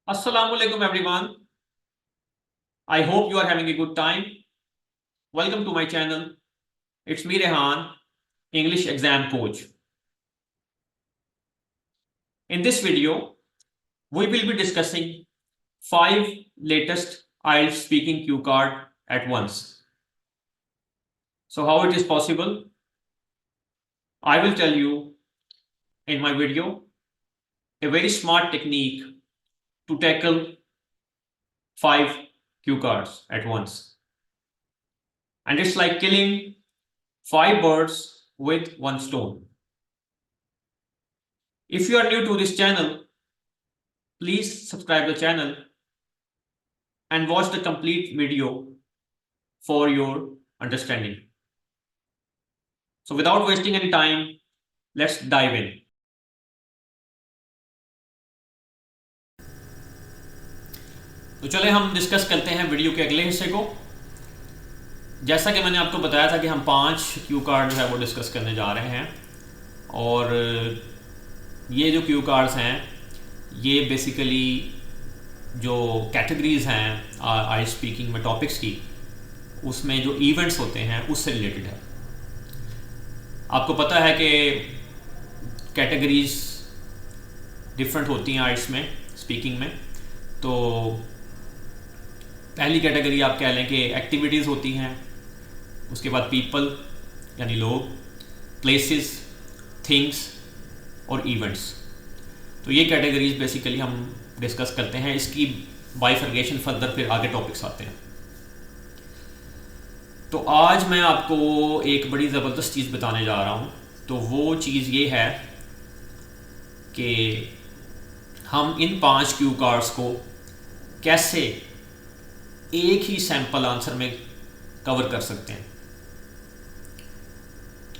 Assalamualaikum everyone. I hope you are having a good time. Welcome to my channel. It's me Rehan, English exam coach. In this video, we will be discussing 5 latest IELTS speaking cue card at once. So how it is possible? I will tell you in my video a very smart technique to tackle 5 cue cards at once. And it's like killing 5 birds with one stone. If you are new to this channel, please subscribe the channel and watch the complete video for your understanding. So without wasting any time, let's dive in. तो चले हम discuss करते हैं video के अगले हिस्से को। जैसा कि मैंने आपको बताया था कि हम 5 क्यू कार्ड जो है वो डिस्कस करने जा रहे हैं, और ये जो क्यू कार्ड्स हैं ये बेसिकली जो कैटेगरीज़ हैं आई स्पीकिंग में टॉपिक्स की, उसमें जो इवेंट्स होते हैं उससे रिलेटेड है। आपको पता है कि कैटेगरीज डिफरेंट होती हैं आइट्स में स्पीकिंग में। तो पहली कैटेगरी आप कह लें कि एक्टिविटीज़ होती हैं, उसके बाद पीपल यानी लोग, प्लेसेस, थिंग्स और इवेंट्स। तो ये कैटेगरीज बेसिकली हम डिस्कस करते हैं। इसकी बाइफर्गेशन फर्दर फिर आगे टॉपिक्स आते हैं। तो आज मैं आपको एक बड़ी ज़बरदस्त चीज़ बताने जा रहा हूँ। तो वो चीज़ ये है कि हम इन 5 क्यू कार्ड्स को कैसे एक ही सैम्पल आंसर में कवर कर सकते हैं।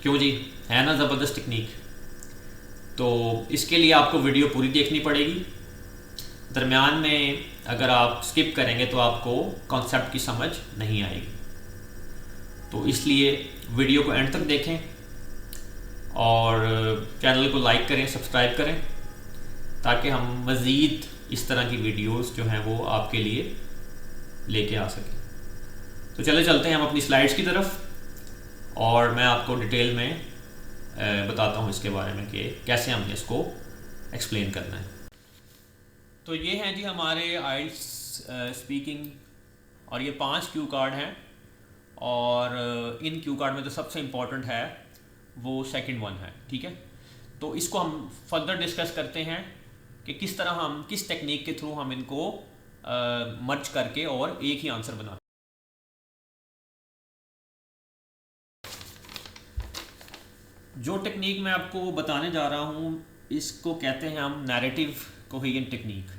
क्यों जी, है ना ज़बरदस्त टेक्निक। तो इसके लिए आपको वीडियो पूरी देखनी पड़ेगी। दरमियान में अगर आप स्किप करेंगे तो आपको कॉन्सेप्ट की समझ नहीं आएगी। तो इसलिए वीडियो को एंड तक देखें और चैनल को लाइक करें, सब्सक्राइब करें, ताकि हम मज़ीद इस तरह की वीडियोस जो हैं वो आपके लिए लेके आ सकें। तो चले चलते हैं हम अपनी स्लाइड्स की तरफ और मैं आपको डिटेल में बताता हूँ इसके बारे में कि कैसे हमने इसको एक्सप्लेन करना है। तो ये हैं जी हमारे आइल्स स्पीकिंग, और ये 5 क्यू कार्ड हैं। और इन क्यू कार्ड में जो सबसे इम्पॉर्टेंट है वो सेकंड वन है, ठीक है। तो इसको हम फर्दर डिस्कस करते हैं कि किस तरह हम किस टेक्निक के थ्रू हम इनको मर्ज करके और एक ही आंसर बनाते हैं। जो टेक्निक मैं आपको बताने जा रहा हूँ इसको कहते हैं हम नैरेटिव कोहेजन टेक्निक।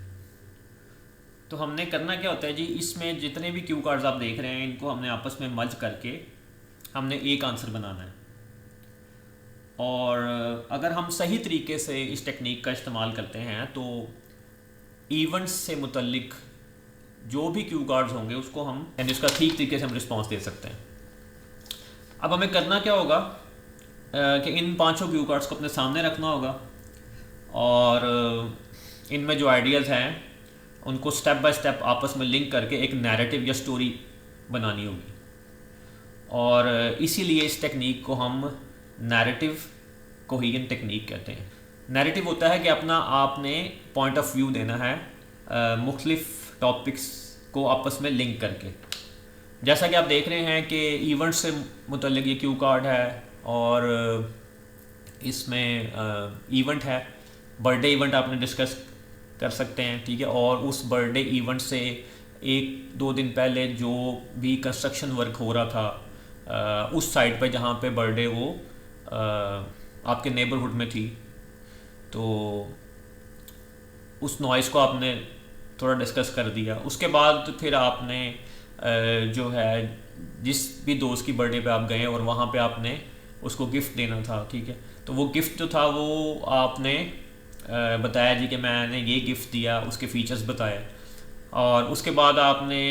तो हमने करना क्या होता है जी, इसमें जितने भी क्यू कार्ड्स आप देख रहे हैं इनको हमने आपस में मर्ज करके हमने एक आंसर बनाना है। और अगर हम सही तरीके से इस टेक्निक का इस्तेमाल करते हैं तो इवेंट्स से मुतल्लिक जो भी क्यू कार्ड्स होंगे उसको हम यानी उसका ठीक तरीके से हम रिस्पॉन्स दे सकते हैं। अब हमें करना क्या होगा कि इन 5 क्यू कार्ड्स को अपने सामने रखना होगा और इनमें जो आइडियाज़ हैं उनको स्टेप बाय स्टेप आपस में लिंक करके एक नैरेटिव या स्टोरी बनानी होगी। और इसीलिए इस टेक्निक को हम नैरेटिव कोहेजन टेक्निक कहते हैं। नैरेटिव होता है कि अपना आपने पॉइंट ऑफ व्यू देना है मुख्तलिफ टॉपिक्स को आपस में लिंक करके। जैसा कि आप देख रहे हैं कि इवेंट से मुतल्लिक ये क्यू कार्ड है और इसमें इवेंट है, बर्थडे इवेंट आपने डिस्कस कर सकते हैं, ठीक है। और उस बर्थडे इवेंट से 1-2 दिन पहले जो भी कंस्ट्रक्शन वर्क हो रहा था उस साइट पे जहाँ पे बर्थडे वो आपके नेबरहुड में थी, तो उस नॉइज़ को आपने थोड़ा डिस्कस कर दिया। उसके बाद फिर आपने जो है जिस भी दोस्त की बर्थडे पे आप गए और वहाँ पे आपने उसको गिफ्ट देना था, ठीक है। तो वो गिफ्ट जो था वो आपने बताया जी कि मैंने ये गिफ्ट दिया, उसके फ़ीचर्स बताए। और उसके बाद आपने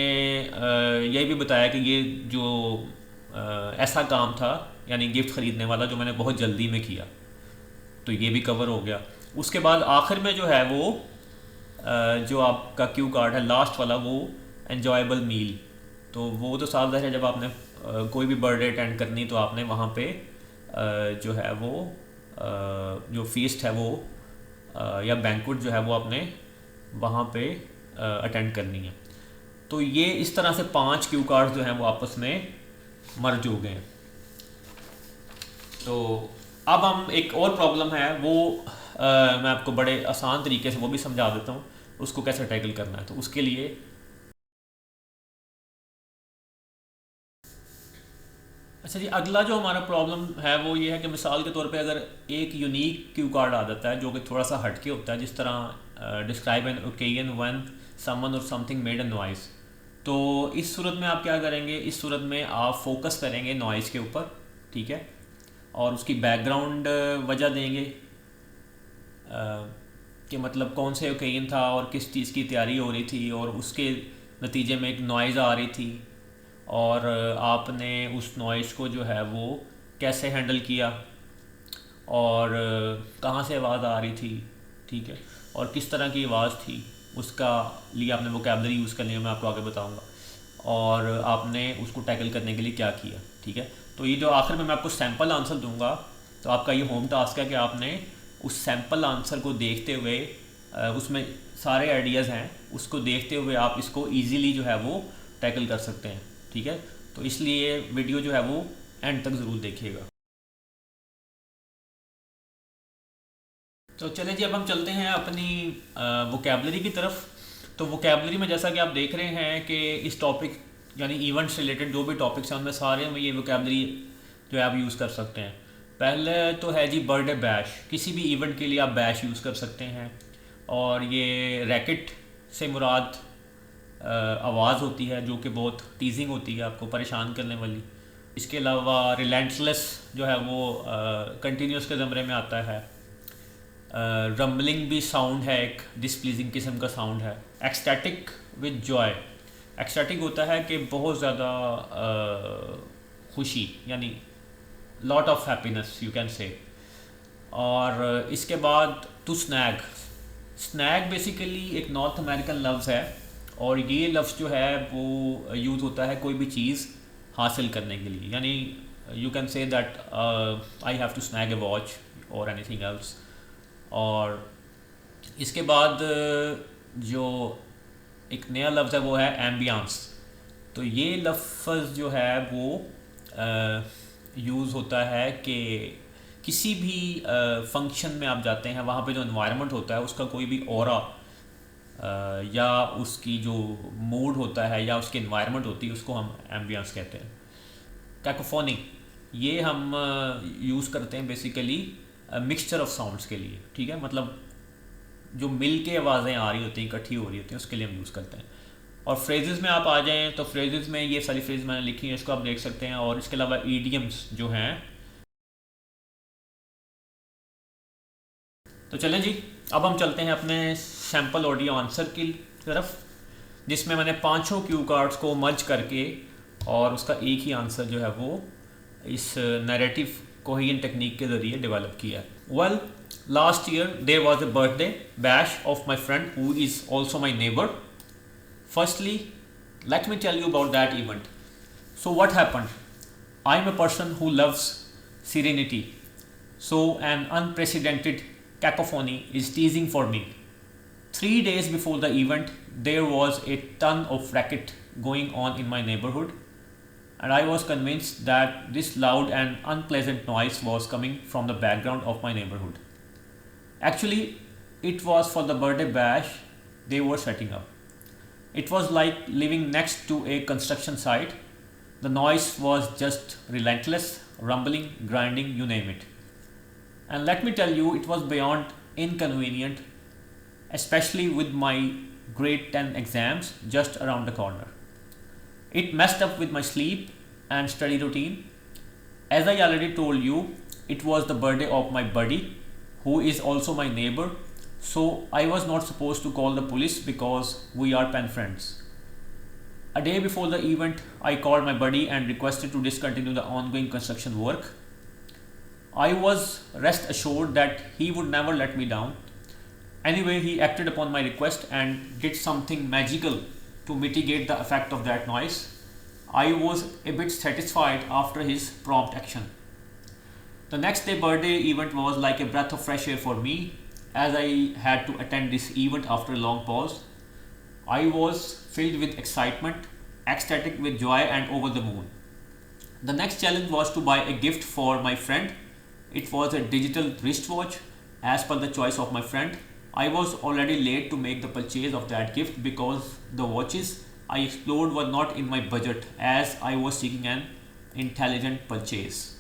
ये भी बताया कि ये जो ऐसा काम था यानी गिफ्ट ख़रीदने वाला जो मैंने बहुत जल्दी में किया, तो ये भी कवर हो गया। उसके बाद आखिर में जो है वो जो आपका क्यू कार्ड है लास्ट वाला, वो एन्जॉयबल मील, तो वो तो साफ है, जब आपने कोई भी बर्थडे अटेंड करनी तो आपने वहाँ पे जो है वो जो फीस्ट है वो या बैंकुट जो है वो आपने वहाँ पे अटेंड करनी है। तो ये इस तरह से 5 क्यू कार्ड जो हैं वो आपस में मर्ज हो गए हैं। तो अब हम एक और प्रॉब्लम है वो मैं आपको बड़े आसान तरीके से वो भी समझा देता हूँ, उसको कैसे टैकल करना है। तो उसके लिए अच्छा जी, अगला जो हमारा प्रॉब्लम है वो ये है कि मिसाल के तौर पे अगर एक यूनिक क्यू कार्ड आ जाता है जो कि थोड़ा सा हटके होता है, जिस तरह describe an occasion when someone और समथिंग मेड अ नॉइस। तो इस सूरत में आप क्या करेंगे, इस सूरत में आप फोकस करेंगे नॉइज़ के ऊपर, ठीक है, और उसकी बैकग्राउंड वजह देंगे कि मतलब कौन से ओकेजन था और किस चीज़ की तैयारी हो रही थी और उसके नतीजे में एक नॉइज़ आ रही थी, और आपने उस नॉइज़ को जो है वो कैसे हैंडल किया और कहाँ से आवाज़ आ रही थी, ठीक है, और किस तरह की आवाज़ थी, उसका लिए आपने वोकेबलरी यूज़ करनी है, मैं आपको आगे बताऊंगा, और आपने उसको टैकल करने के लिए क्या किया, ठीक है। तो ये जो आखिर में मैं आपको सैम्पल आंसर दूंगा, तो आपका ये होम टास्क है कि आपने उस सैम्पल आंसर को देखते हुए उसमें सारे आइडियाज़ हैं, उसको देखते हुए आप इसको ईज़िली जो है वो टैकल कर सकते हैं, ठीक है। तो इसलिए वीडियो जो है वो एंड तक ज़रूर देखिएगा। तो चलें जी, अब हम चलते हैं अपनी वोकेबलरी की तरफ। तो वोकेबलरी में जैसा कि आप देख रहे हैं कि इस टॉपिक यानी इवेंट्स रिलेटेड जो भी टॉपिक्स हैं उनमें सारे में ये वोकेबलरी जो है आप यूज़ कर सकते हैं। पहले तो है जी बर्थडे बैश, किसी भी इवेंट के लिए आप बैश यूज़ कर सकते हैं, और ये रैकेट से मुराद आवाज़ होती है जो कि बहुत टीजिंग होती है, आपको परेशान करने वाली। इसके अलावा रिलेंटलेस जो है वो कंटिन्यूस के ज़मरे में आता है। रम्बलिंग भी साउंड है, एक डिसप्लीजिंग किस्म का साउंड है। एक्सटैटिक विद जॉय, एक्सटैटिक होता है कि बहुत ज़्यादा खुशी, यानी lot of happiness you can से। और इसके बाद टू स्नैग, स्नैग बेसिकली एक नॉर्थ अमेरिकन लफ्ज़ है, और ये लफ्ज़ जो है वो यूज़ होता है कोई भी चीज़ हासिल करने के लिए, यानी you can say that I have to snag a watch और एनीथिंग एल्स। और इसके बाद जो एक नया लफ्ज़ है वो है एम्बियंस। तो ये लफ्ज़ जो है वो यूज़ होता है कि किसी भी फंक्शन में आप जाते हैं, वहाँ पे जो एनवायरनमेंट होता है उसका कोई भी ऑरा या उसकी जो मूड होता है या उसकी एनवायरनमेंट होती है, उसको हम एम्बियंस कहते हैं। कैकोफोनी, ये हम यूज़ करते हैं बेसिकली मिक्सचर ऑफ साउंड्स के लिए, ठीक है, मतलब जो मिल के आवाज़ें आ रही होती हैं, इकट्ठी हो रही होती हैं, उसके लिए हम यूज़ करते हैं। और फ्रेजेस में आप आ जाएं तो फ्रेजेस में ये सारी फ्रेज मैंने लिखी हैं, इसको आप देख सकते हैं। और इसके अलावा ईडियम्स जो हैं। तो चलें जी, अब हम चलते हैं अपने सैम्पल ऑडियो आंसर की तरफ, जिसमें मैंने पांचों क्यू कार्ड्स को मर्ज करके और उसका एक ही आंसर जो है वो इस नैरेटिव कोहेजन टेक्निक के ज़रिए डेवलप किया है। Well, last year there was a birthday bash of my friend who is also my neighbor. Firstly, let me tell you about that event. So what happened? I'm a person who loves serenity, so an unprecedented cacophony is teasing for me. 3 days before the event there was a ton of racket going on in my neighborhood, and I was convinced that this loud and unpleasant noise was coming from the background of my neighborhood. Actually, it was for the birthday bash they were setting up. It was like living next to a construction site. The noise was just relentless, rumbling, grinding, you name it. And let me tell you, it was beyond inconvenient, especially with my grade 10 exams just around the corner. It messed up with my sleep and study routine. As I already told you, it was the birthday of my buddy, who is also my neighbor, so I was not supposed to call the police because we are pen friends. A day before the event, I called my buddy and requested to discontinue the ongoing construction work. I was rest assured that he would never let me down, Anyway, he acted upon my request and did something magical to mitigate the effect of that noise. I was a bit satisfied after his prompt action. The next day birthday event was like a breath of fresh air for me, as I had to attend this event after a long pause. I was filled with excitement, ecstatic with joy and over the moon. The next challenge was to buy a gift for my friend. It was a digital wristwatch as per the choice of my friend. I was already late to make the purchase of that gift because the watches I explored were not in my budget, as I was seeking an intelligent purchase.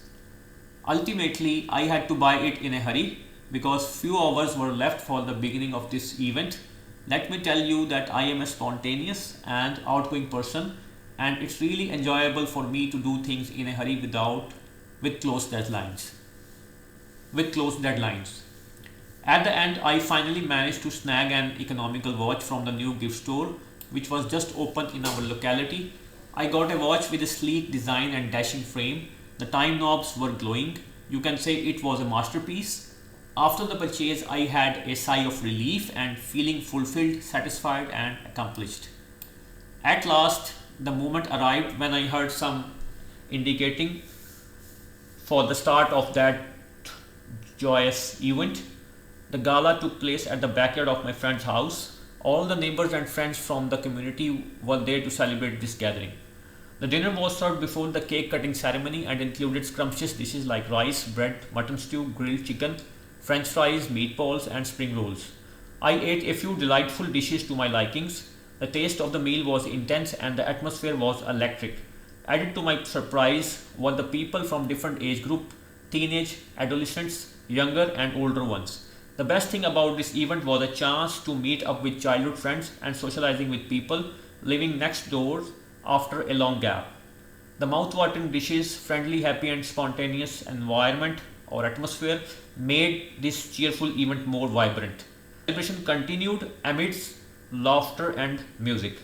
Ultimately, I had to buy it in a hurry because few hours were left for the beginning of this event. Let me tell you that I am a spontaneous and outgoing person, and it's really enjoyable for me to do things in a hurry with close deadlines. With close deadlines. At the end, I finally managed to snag an economical watch from the new gift store, which was just opened in our locality. I got a watch with a sleek design and dashing frame. The time knobs were glowing. You can say it was a masterpiece. After the purchase, I had a sigh of relief and feeling fulfilled, satisfied, and accomplished. At last, the moment arrived when I heard some indicating for the start of that joyous event. The gala took place at the backyard of my friend's house. All the neighbors and friends from the community were there to celebrate this gathering. The dinner was served before the cake cutting ceremony and included scrumptious dishes like rice, bread, mutton stew, grilled chicken, french fries, meatballs, and spring rolls. I ate a few delightful dishes to my likings. The taste of the meal was intense and the atmosphere was electric. Added to my surprise were the people from different age group, teenage, adolescents, younger and older ones. The best thing about this event was a chance to meet up with childhood friends and socializing with people living next door after a long gap. The mouth-watering dishes, friendly, happy and spontaneous environment or atmosphere made this cheerful event more vibrant. The celebration continued amidst laughter and music.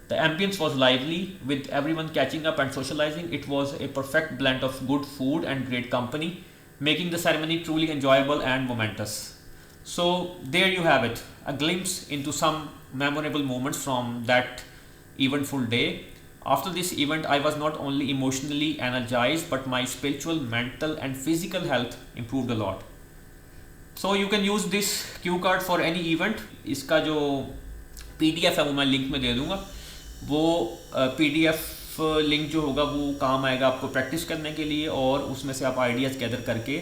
The ambience was lively, with everyone catching up and socializing. It was a perfect blend of good food and great company, making the ceremony truly enjoyable and momentous. So there you have it, a glimpse into some memorable moments from that eventful day. After this event, I was not only emotionally energized, but my spiritual, mental and physical health improved a lot. So you can use this cue card for any event. इसका जो PDF है वो मैं link में दे दूँगा. वो PDF link जो होगा वो काम आएगा आपको प्रैक्टिस करने के लिए, और उसमें से आप आइडियाज़ गैदर करके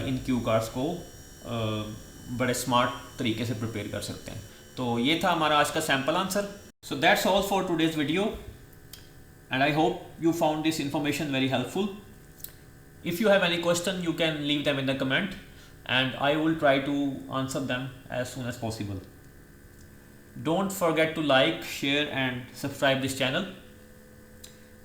इन क्यू कार्ड्स को बड़े स्मार्ट तरीके से प्रिपेयर कर सकते हैं. तो ये था हमारा आज का sample answer. So that's all for today's video, and I hope you found this information very helpful. If you have any question, you can leave them in the comment and I will try to answer them as soon as possible. Don't forget to like, share and subscribe this channel,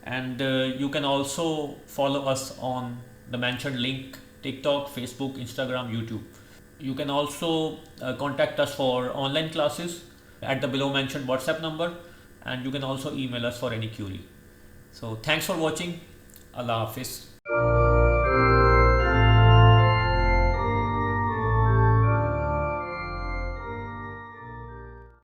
and you can also follow us on the mentioned link: TikTok, Facebook, Instagram, YouTube. You can also contact us for online classes at the below mentioned WhatsApp number, and you can also email us for any query. So thanks for watching. Allah Hafiz.